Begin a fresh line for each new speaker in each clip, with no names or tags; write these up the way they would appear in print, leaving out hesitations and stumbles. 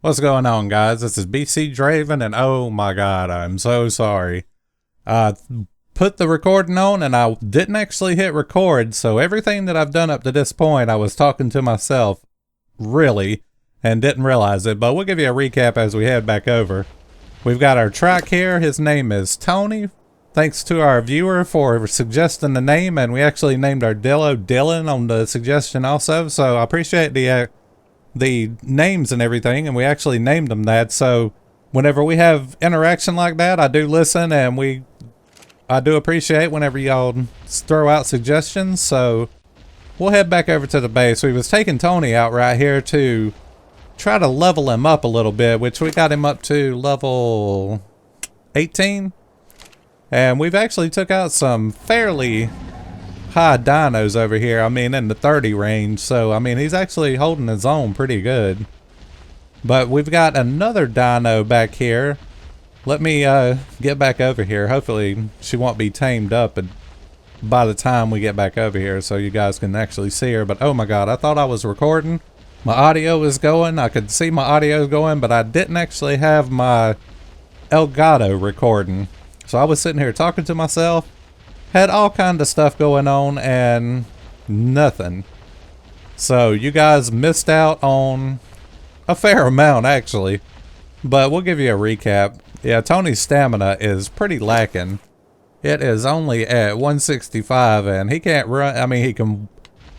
What's going on, guys? This is BCDraven, and oh my god, I'm so sorry. I put the recording on and I didn't actually hit record, so everything that I've done up to this point, I was talking to myself, really, and didn't realize it, but we'll give you a recap as we head back over. We've got our track here. His name is Tony. Thanks to our viewer for suggesting the name, and we actually named our Dillo Dylan on the suggestion also, so I appreciate the names and everything, and we actually named them that. So whenever we have interaction like that, I do listen, and I do appreciate whenever y'all throw out suggestions. So we'll head back over to the base. We was taking Tony out right here to try to level him up a little bit, which we got him up to level 18, and we've actually took out some fairly high dinos over here. I mean, in the 30 range. So, I mean, he's actually holding his own pretty good. But we've got another dino back here. Let me get back over here. Hopefully, she won't be tamed up by the time we get back over here so you guys can actually see her. But, oh my god, I thought I was recording. My audio was going. I could see my audio going, but I didn't actually have my Elgato recording. So, I was sitting here talking to myself. Had all kind of stuff going on and nothing. So you guys missed out on a fair amount actually. But we'll give you a recap. Yeah, Tony's stamina is pretty lacking. It is only at 165 and he can't run. I mean, he can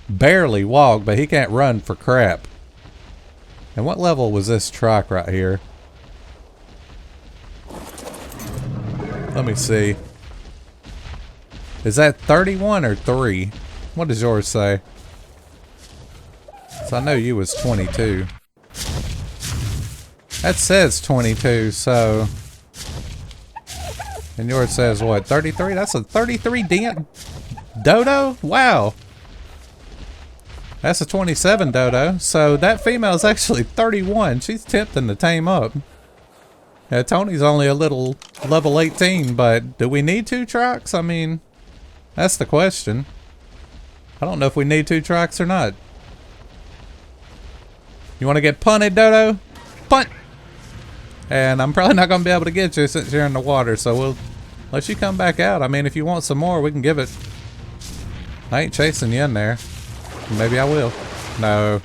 barely walk, but he can't run for crap. And what level was this truck right here? Let me see. Is that 31 or 3? What does yours say? So I know you was 22. That says 22, so... And yours says what, 33? That's a 33 dodo? Wow. That's a 27 dodo. So that female is actually 31. She's tempting to tame up. Yeah, Tony's only a little level 18, but do we need 2 trucks? I mean... That's the question. I don't know if we need 2 trucks or not. You want to get punted, Dodo? Punt! And I'm probably not going to be able to get you since you're in the water, so we'll let you come back out. I mean, if you want some more, we can give it. I ain't chasing you in there. Maybe I will. No.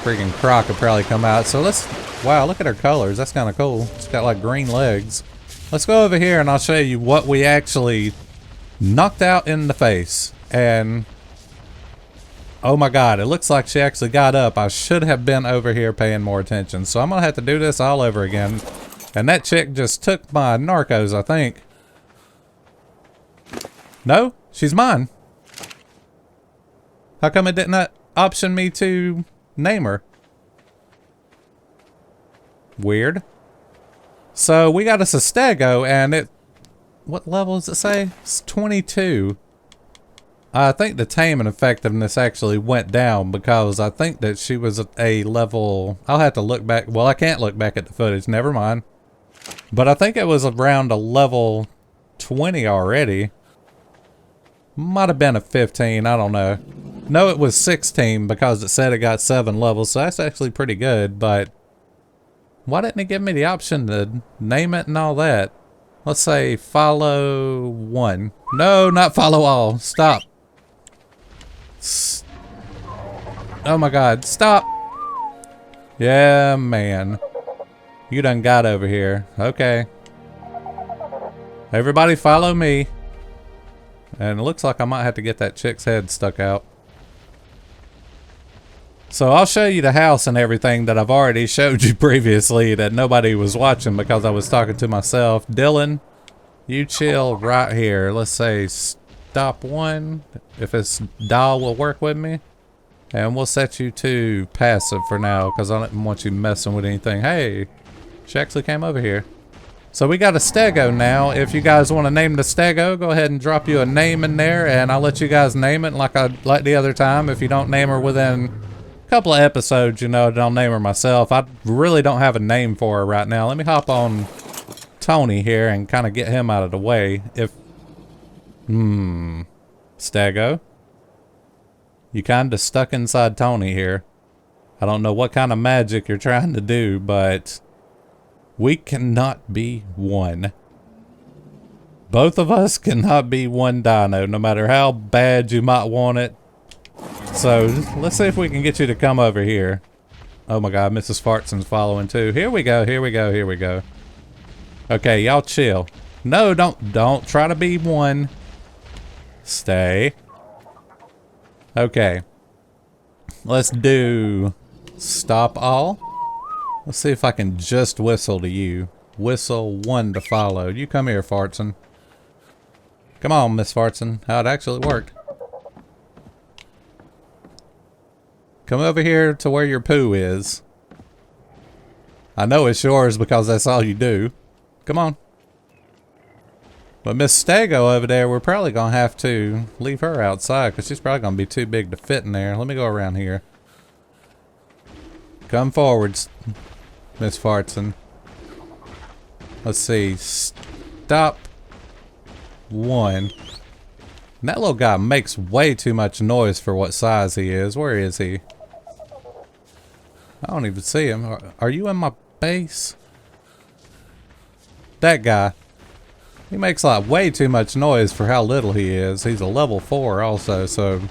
Freaking croc will probably come out. So let's... Wow, look at her colors. That's kind of cool. It's got like green legs. Let's go over here and I'll show you what we actually knocked out in the face. And oh my god, it looks like she actually got up. I should have been over here paying more attention. So I'm gonna have to do this all over again. And that chick just took my narcos, I think. No, she's mine. How come it didn't option me to name her? Weird. So we got us a stego, and it... What level does it say? It's 22. I think the taming effectiveness actually went down because I think that she was at a level... I'll have to look back. Well, I can't look back at the footage. Never mind. But I think it was around a level 20 already. Might have been a 15. I don't know. No, it was 16 because it said it got 7 levels. So that's actually pretty good, but... Why didn't it give me the option to name it and all that? Let's say follow 1. No, not follow all. Stop. Oh my god, stop. Yeah, man. You done got over here. Okay. Everybody follow me. And it looks like I might have to get that chick's head stuck out. So I'll show you the house and everything that I've already showed you previously that nobody was watching because I was talking to myself. Dylan, you chill right here. Let's say stop 1. If it's dial will work with me. And we'll set you to passive for now because I don't want you messing with anything. Hey, she actually came over here. So we got a stego now. If you guys want to name the stego, go ahead and drop you a name in there and I'll let you guys name it like the other time. If you don't name her within... couple of episodes, you know, I'll name her myself. I really don't have a name for her right now. Let me hop on Tony here and kind of get him out of the way. If Stego, you kind of stuck inside Tony here. I don't know what kind of magic you're trying to do, but we cannot be one. Both of us cannot be one dino, no matter how bad you might want it. So let's see if we can get you to come over here. Oh my god, Mrs. Fartson's following too. Here we go, here we go, here we go. Okay, y'all chill. No, don't try to be one. Stay. Okay. Let's do stop all. Let's see if I can just whistle to you. Whistle 1 to follow. You come here, Fartson. Come on, Miss Fartson. How it actually worked. Come over here to where your poo is. I know it's yours because that's all you do. Come on. But Miss Stego over there, we're probably going to have to leave her outside because she's probably going to be too big to fit in there. Let me go around here. Come forwards, Miss Fartson. Let's see. Stop 1. And that little guy makes way too much noise for what size he is. Where is he? I don't even see him. Are you in my base? That guy. He makes like way too much noise for how little he is. He's a level 4 also, so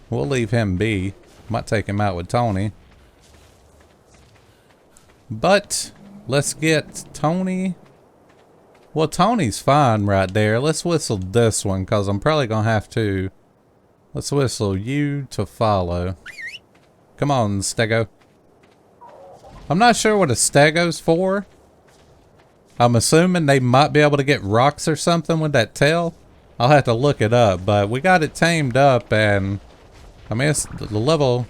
we'll leave him be. Might take him out with Tony. But let's get Tony. Well, Tony's fine right there. Let's whistle this one because I'm probably going to have to. Let's whistle you to follow. Come on, Stego. I'm not sure what a Stego's for. I'm assuming they might be able to get rocks or something with that tail. I'll have to look it up, but we got it tamed up and I mean, it's the level,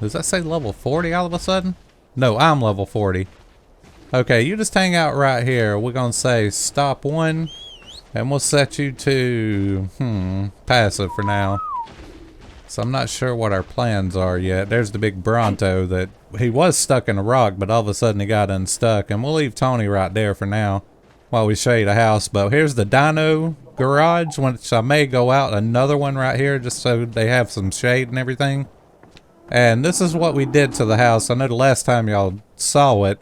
does that say level 40 all of a sudden? No, I'm level 40. Okay, you just hang out right here. We're going to say stop 1 and we'll set you to, passive for now. So I'm not sure what our plans are yet. There's the big Bronto that he was stuck in a rock, but all of a sudden he got unstuck. And we'll leave Tony right there for now while we show you the house. But here's the Dino garage, which I may go out another one right here just so they have some shade and everything. And this is what we did to the house. I know the last time y'all saw it,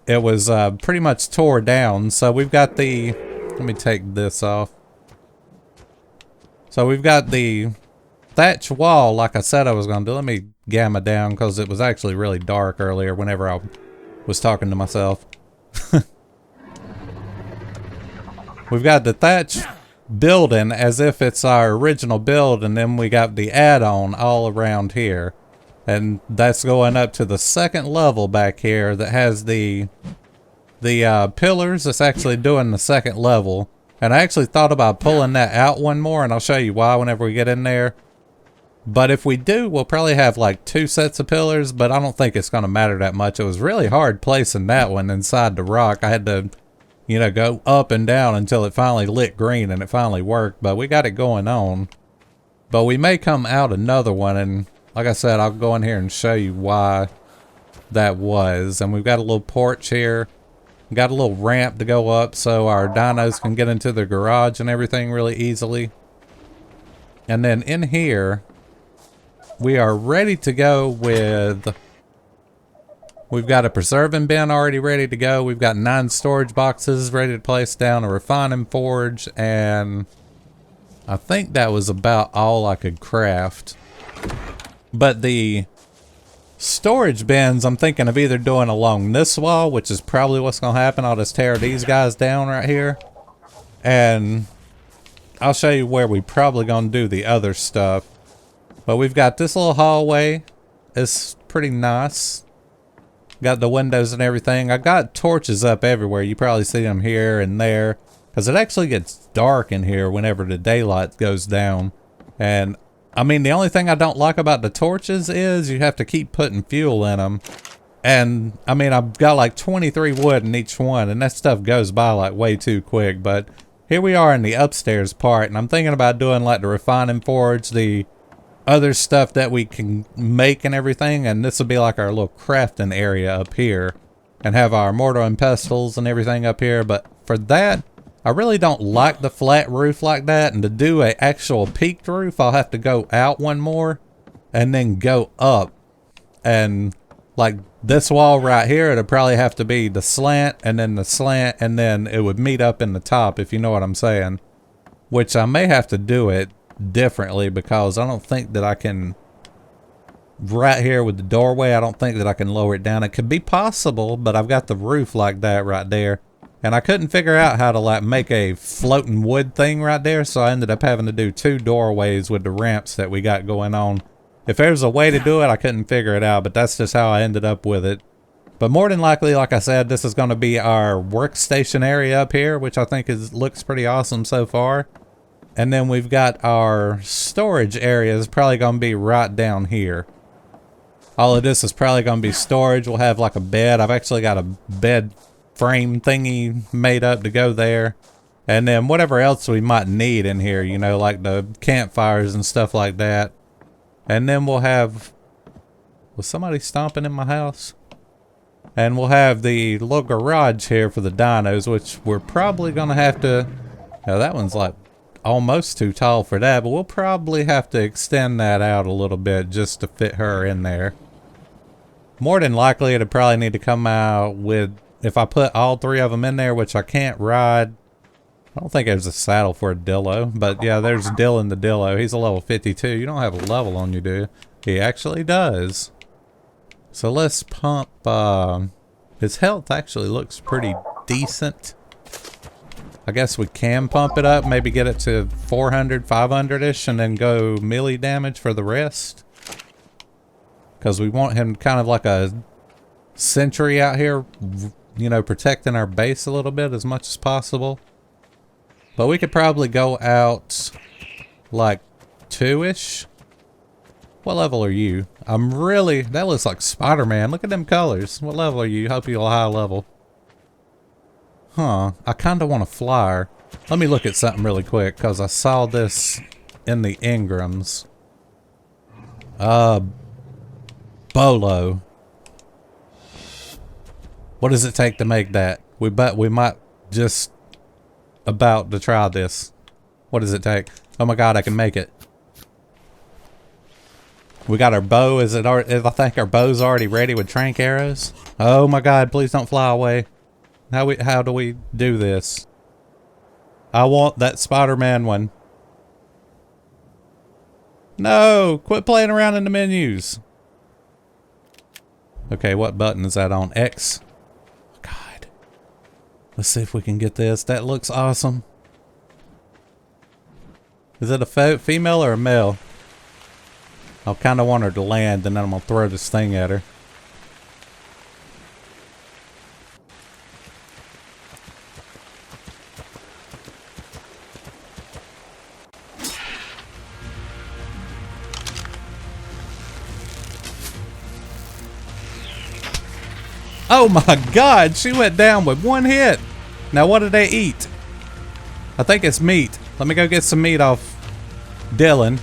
it was pretty much tore down. So we've got the, let me take this off. So we've got the thatch wall, like I said I was going to do. Let me gamma down because it was actually really dark earlier whenever I was talking to myself. We've got the thatch building as if it's our original build, and then we got the add-on all around here. And that's going up to the 2nd level back here that has the pillars that's actually doing the 2nd level. And I actually thought about pulling that out one more, and I'll show you why whenever we get in there. But if we do, we'll probably have like 2 sets of pillars, but I don't think it's going to matter that much. It was really hard placing that one inside the rock. I had to, you know, go up and down until it finally lit green and it finally worked, but we got it going on. But we may come out another one, and like I said, I'll go in here and show you why that was. And we've got a little porch here. We've got a little ramp to go up so our dinos can get into the garage and everything really easily. And then in here, we are ready to go with, we've got a preserving bin already ready to go. We've got 9 storage boxes ready to place down, a refining forge, and I think that was about all I could craft. But the storage bins, I'm thinking of either doing along this wall, which is probably what's going to happen. I'll just tear these guys down right here. And I'll show you where we probably going to do the other stuff. But we've got this little hallway. It's pretty nice. Got the windows and everything. I got torches up everywhere. You probably see them here and there. Because it actually gets dark in here whenever the daylight goes down. And I mean, the only thing I don't like about the torches is you have to keep putting fuel in them. And I mean, I've got like 23 wood in each one, and that stuff goes by like way too quick. But here we are in the upstairs part, and I'm thinking about doing like the refining forge, the other stuff that we can make and everything. And this will be like our little crafting area up here, and have our mortar and pestles and everything up here. But for that, I really don't like the flat roof like that, and to do an actual peaked roof, I'll have to go out one more and then go up And like this wall right here, it'd probably have to be the slant and then the slant, and then it would meet up in the top, if you know what I'm saying. Which I may have to do it differently, because I don't think that I can, right here with the doorway, I don't think that I can lower it down. It could be possible, but I've got the roof like that right there. And I couldn't figure out how to like make a floating wood thing right there, so I ended up having to do 2 doorways with the ramps that we got going on. If there's a way to do it, I couldn't figure it out, but that's just how I ended up with it. But more than likely, like I said, this is going to be our workstation area up here, which I think looks pretty awesome so far. And then we've got our storage area is probably going to be right down here. All of this is probably going to be storage. We'll have like a bed. I've actually got a bed frame thingy made up to go there. And then whatever else we might need in here, you know, like the campfires and stuff like that. And then we'll have... Was somebody stomping in my house? And we'll have the little garage here for the dinos, which we're probably going to have to... Now that one's like almost too tall for that, but we'll probably have to extend that out a little bit just to fit her in there. More than likely, it'll probably need to come out with... If I put all 3 of them in there, which I can't ride... I don't think there's a saddle for a Dillo, but yeah, there's Dylan the Dillo. He's a level 52. You don't have a level on you, do you? He actually does. So let's pump... his health actually looks pretty decent. I guess we can pump it up, maybe get it to 400, 500-ish, and then go melee damage for the rest. Because we want him kind of like a sentry out here, you know, protecting our base a little bit as much as possible. But we could probably go out like 2-ish. What level are you? I'm really... That looks like Spider-Man. Look at them colors. What level are you? Hope you're a high level. Huh. I kind of want a flyer. Let me look at something really quick, because I saw this in the Ingrams. Bolo. What does it take to make that? We might just about to try this. What does it take? Oh my god, I can make it. We got our bow. Is it already? I think our bow's already ready with trank arrows. Oh my god, please don't fly away. How do we do this? I want that Spider-Man one. No, quit playing around in the menus. Okay, what button is that on? X. God. Let's see if we can get this. That looks awesome. Is it a female or a male? I kind of want her to land, and then I'm going to throw this thing at her. Oh my god, she went down with 1 hit. Now what did they eat? I think it's meat. Let me go get some meat off Dylan.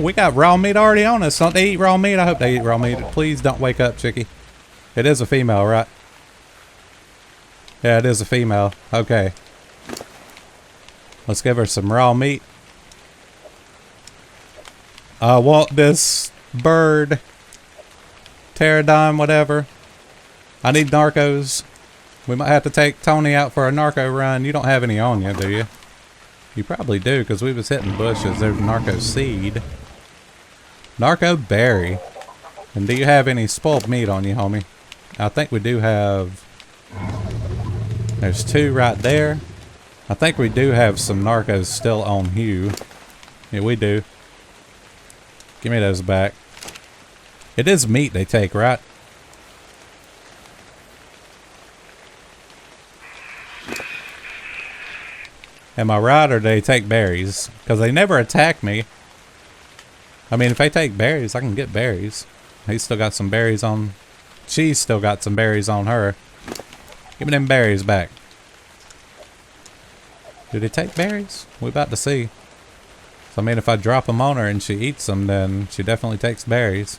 We got raw meat already on us. Don't they eat raw meat? I hope they eat raw meat. Please don't wake up, chickie. It is a female, right? Yeah, it is a female. Okay. Let's give her some raw meat. I want this bird. Pterodon, whatever. I need narcos. We might have to take Tony out for a narco run. You don't have any on you, do you? You probably do, because we was hitting bushes. There's narco seed. Narco berry. And do you have any spoiled meat on you, homie? I think we do have... There's 2 right there. I think we do have some narcos still on Hugh. Yeah, we do. Give me those back. It is meat they take, right? Am I right, or do they take berries? Because they never attack me. I mean, if they take berries, I can get berries. He's still got some berries on... She's still got some berries on her. Give me them berries back. Do they take berries? We're about to see. So, I mean, if I drop them on her and she eats them, then she definitely takes berries.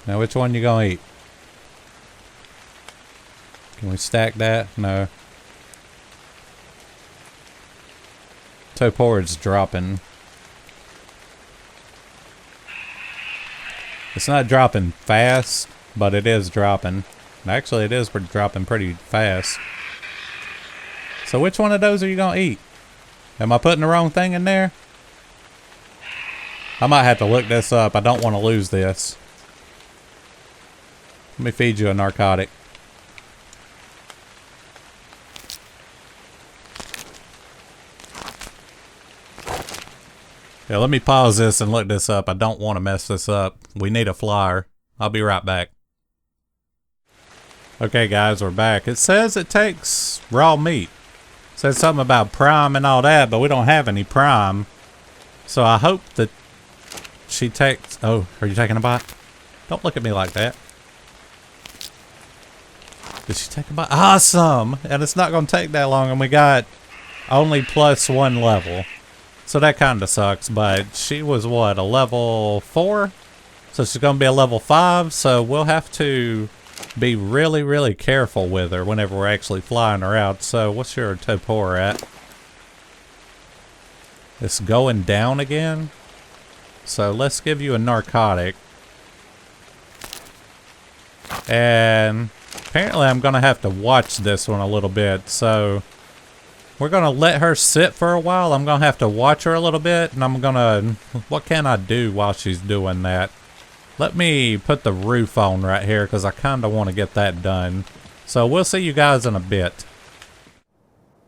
Now, which one you gonna eat? Can we stack that? No. Topor's dropping. It's not dropping fast, but it is dropping. Actually, it is dropping pretty fast. So which one of those are you gonna eat? Am I putting the wrong thing in there? I might have to look this up. I don't want to lose this. Let me feed you a narcotic. Yeah, let me pause this and look this up. I don't want to mess this up. We need a flyer. I'll be right back. Okay, guys, we're back. It says it takes raw meat. It says something about prime and all that, but we don't have any prime. So I hope that she takes... Oh, are you taking a bite? Don't look at me like that. Did she take a bite? Awesome! And it's not going to take that long, and we got only +1 level. So that kind of sucks, but she was what, a level 4? So she's going to be a level 5, so we'll have to be really, really careful with her whenever we're actually flying her out. So what's your Topor at? It's going down again. So let's give you a narcotic. And apparently I'm going to have to watch this one a little bit, so... We're going to let her sit for a while. I'm going to have to watch her a little bit. And I'm going to... What can I do while she's doing that? Let me put the roof on right here because I kind of want to get that done. So we'll see you guys in a bit.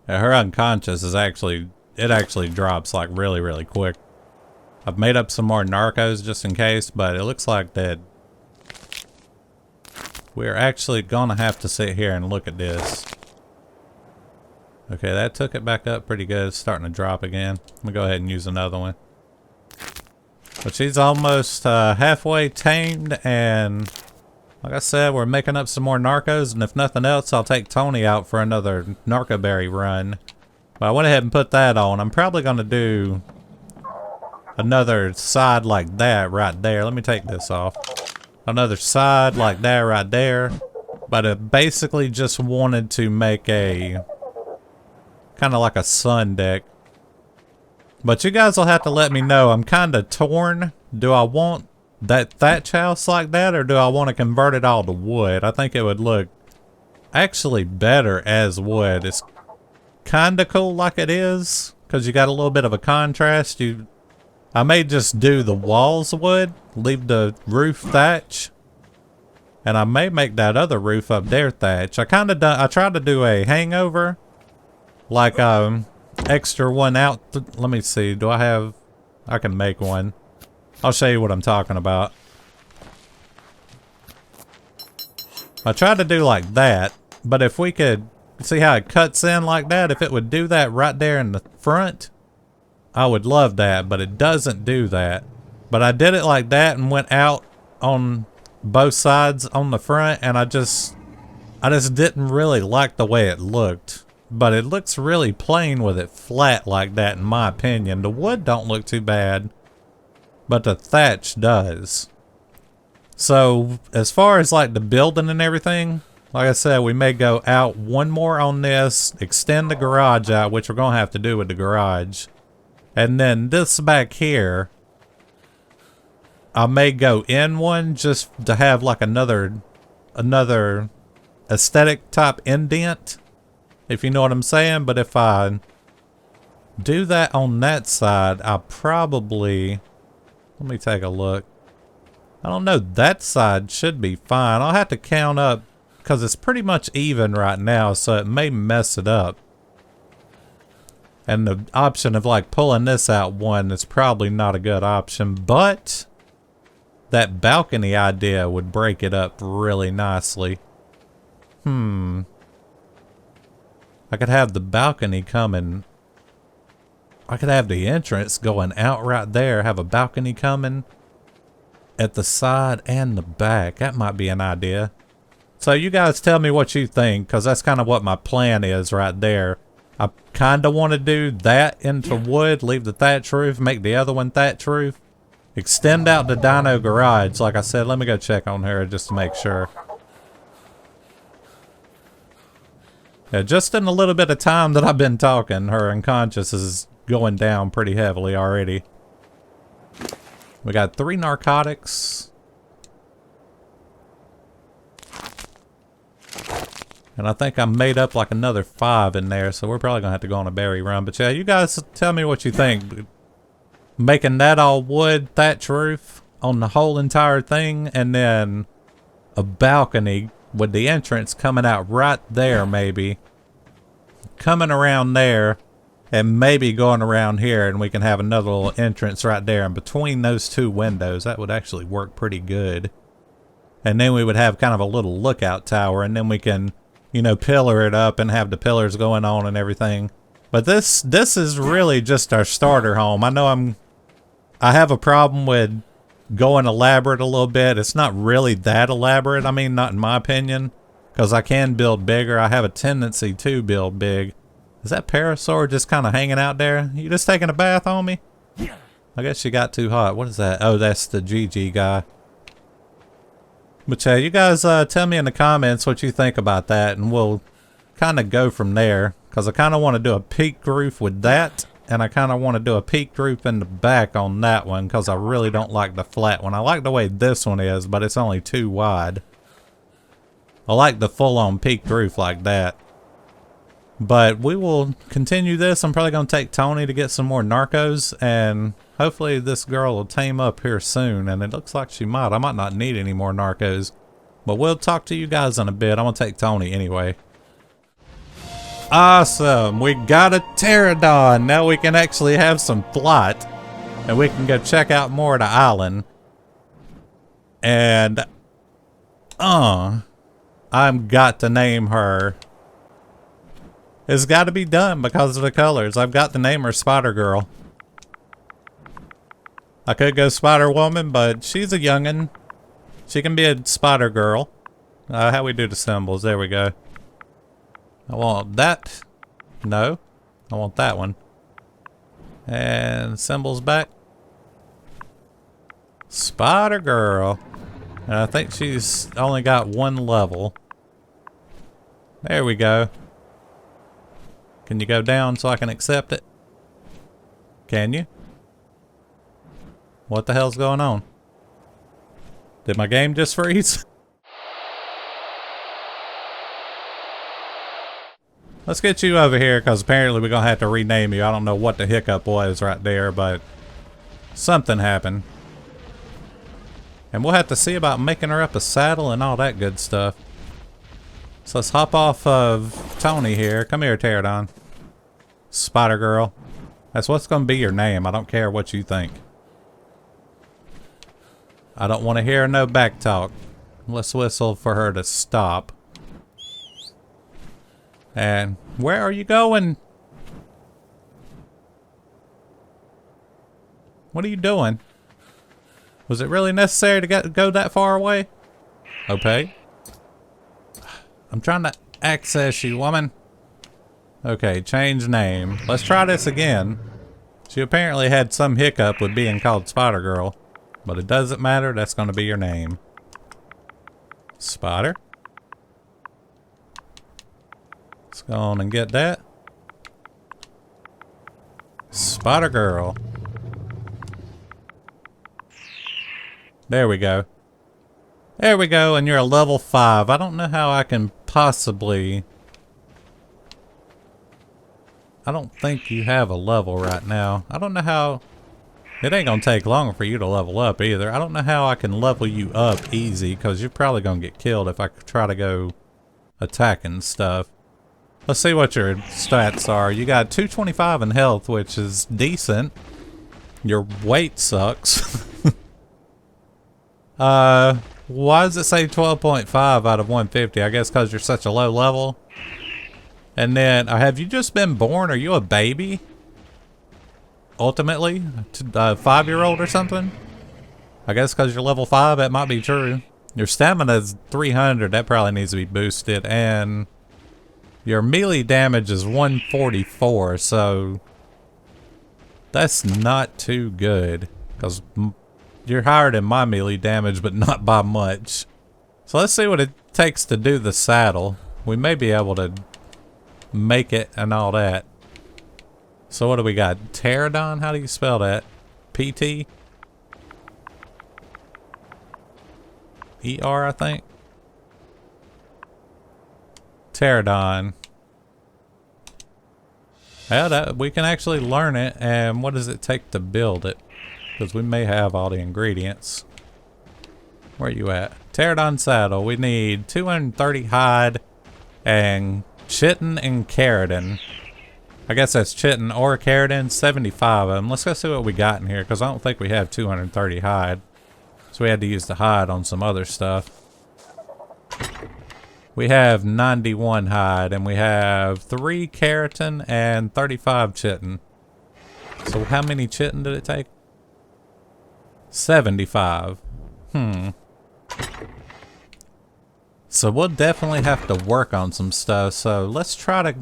Yeah, her unconscious is actually... It actually drops like really, really quick. I've made up some more narcos just in case. But it looks like that... We're actually going to have to sit here and look at this. Okay, that took it back up pretty good. It's starting to drop again. I'm gonna go ahead and use another one. But she's almost halfway tamed, and like I said, we're making up some more narcos, and if nothing else, I'll take Tony out for another narcoberry run. But I went ahead and put that on. I'm probably gonna do another side like that right there. Let me take this off. Another side like that right there. But I basically just wanted to make a... kind of like a sun deck. But you guys will have to let me know. I'm kind of torn. Do I want that thatch house like that, or do I want to convert it all to wood? I think it would look actually better as wood. It's kind of cool like it is, because you got a little bit of a contrast. I may just do the walls wood, leave the roof thatch, and I may make that other roof up there thatch. I tried to do a hangover. Like, extra one out. Let me see. Do I have... I can make one. I'll show you what I'm talking about. I tried to do like that, but if we could... See how it cuts in like that? If it would do that right there in the front, I would love that, but it doesn't do that. But I did it like that and went out on both sides on the front, and I just didn't really like the way it looked. But it looks really plain with it flat like that, in my opinion. The wood don't look too bad, but the thatch does. So, as far as like the building and everything, like I said, we may go out one more on this, extend the garage out, which we're going to have to do with the garage. And then this back here, I may go in one just to have like another aesthetic type indent. If you know what I'm saying. But if I do that on that side, I probably... Let me take a look. I don't know. That side should be fine. I'll have to count up because it's pretty much even right now, so it may mess it up. And the option of like pulling this out one is probably not a good option, but that balcony idea would break it up really nicely. I could have the balcony coming. I could have the entrance going out right there. Have a balcony coming at the side and the back. That might be an idea. So you guys tell me what you think, because that's kind of what my plan is right there. I kind of want to do that into wood, leave the thatch roof, make the other one thatch roof. Extend out the Dino garage. Like I said, let me go check on her just to make sure. Yeah, just in a little bit of time that I've been talking, her unconscious has going down pretty heavily already. We got 3 narcotics. And I think I made up like another 5 in there, so we're probably gonna have to go on a berry run. But yeah, you guys tell me what you think. Making that all wood thatch roof on the whole entire thing, and then a balcony with the entrance coming out right there, maybe. Coming around there, and maybe going around here, and we can have another little entrance right there. And between those 2 windows, that would actually work pretty good. And then we would have kind of a little lookout tower, and then we can, you know, pillar it up and have the pillars going on and everything. But this is really just our starter home. I know I have a problem with going elaborate a little bit. It's not really that elaborate. I mean, not in my opinion, because I can build bigger. I have a tendency to build big. Is that Parasaur just kind of hanging out there? You just taking a bath on me? I guess you got too hot. What is that? Oh, that's the GG guy. But yeah, you guys tell me in the comments what you think about that, and we'll kind of go from there. Because I kind of want to do a peaked roof with that, and I kind of want to do a peaked roof in the back on that one, because I really don't like the flat one. I like the way this one is, but it's only too wide. I like the full-on peaked roof like that. But we will continue this. I'm probably going to take Tony to get some more narcos, and hopefully this girl will tame up here soon, and it looks like she might. I might not need any more narcos, but we'll talk to you guys in a bit. I'm going to take Tony anyway. Awesome! We got a pterodon! Now we can actually have some flight, and we can go check out more of the island. And, I've got to name her. It's got to be done because of the colors. I've got to name her Spider Girl. I could go Spider Woman, but she's a youngin'. She can be a Spider Girl. How we do the symbols? There we go. I want that. No. I want that one. And symbols back. Spider Girl. And I think she's only got 1 level. There we go. Can you go down so I can accept it? Can you? What the hell's going on? Did my game just freeze? Let's get you over here, because apparently we're going to have to rename you. I don't know what the hiccup was right there, but something happened. And we'll have to see about making her up a saddle and all that good stuff. So let's hop off of Tony here. Come here, Pterodon. Spider Girl. That's what's going to be your name. I don't care what you think. I don't want to hear no back talk. Let's whistle for her to stop. And where are you going? What are you doing? Was it really necessary to go that far away? Okay. I'm trying to access you, woman. Okay, change name. Let's try this again. She apparently had some hiccup with being called Spider Girl. But it doesn't matter, that's going to be your name. Spider. Let's go on and get that. Spider Girl. There we go. There we go, and you're a level 5. I don't know how I can possibly... I don't think you have a level right now. I don't know how... It ain't gonna take long for you to level up either. I don't know how I can level you up easy, because you're probably gonna get killed if I try to go attacking stuff. Let's see what your stats are. You got 225 in health, which is decent. Your weight sucks. Why does it say 12.5 out of 150? I guess because you're such a low level. And then, have you just been born? Are you a baby? Ultimately? A 5-year-old or something? I guess because you're level 5, that might be true. Your stamina is 300. That probably needs to be boosted. And your melee damage is 144. So that's not too good. Because you're higher than my melee damage, but not by much. So let's see what it takes to do the saddle. We may be able to make it and all that. So what do we got? Pterodon? How do you spell that? PT? ER, I think. Pterodon. Yeah, we can actually learn it. And what does it take to build it? Because we may have all the ingredients. Where are you at? Pterodon saddle. We need 230 hide and chitin and keratin. I guess that's chitin or keratin. 75 of them. Let's go see what we got in here, because I don't think we have 230 hide. So we had to use the hide on some other stuff. We have 91 hide, and we have 3 keratin and 35 chitin. So how many chitin did it take? 75. So we'll definitely have to work on some stuff. So let's try to...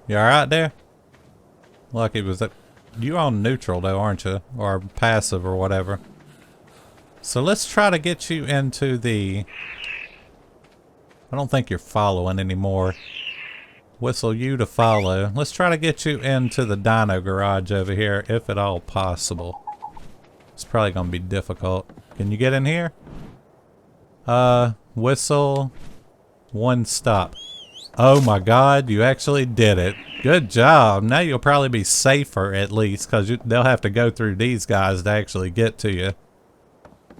You alright there? Lucky was that... You're on neutral though, aren't you? Or passive or whatever. So let's try to get you into the... I don't think you're following anymore. Whistle you to follow. Let's try to get you into the Dino garage over here, if at all possible. It's probably going to be difficult. Can you get in here? Whistle. 1 stop. Oh my god, you actually did it. Good job. Now you'll probably be safer at least, because they'll have to go through these guys to actually get to you.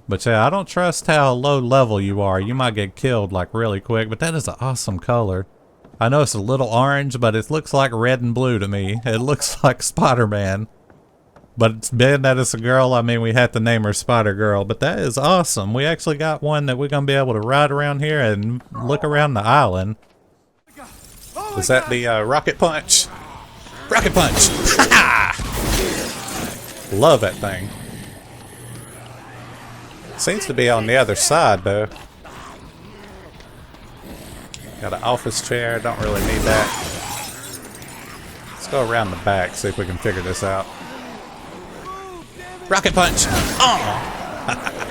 But yeah, I don't trust how low level you are. You might get killed like really quick, but that is an awesome color. I know it's a little orange, but it looks like red and blue to me. It looks like Spider-Man. But it's being that it's a girl, I mean, we have to name her Spider-Girl. But that is awesome. We actually got one that we're going to be able to ride around here and look around the island. Is that the rocket punch? Rocket punch! Love that thing. Seems to be on the other side, though. Got an office chair. Don't really need that. Let's go around the back, see if we can figure this out. Rocket punch! Oh!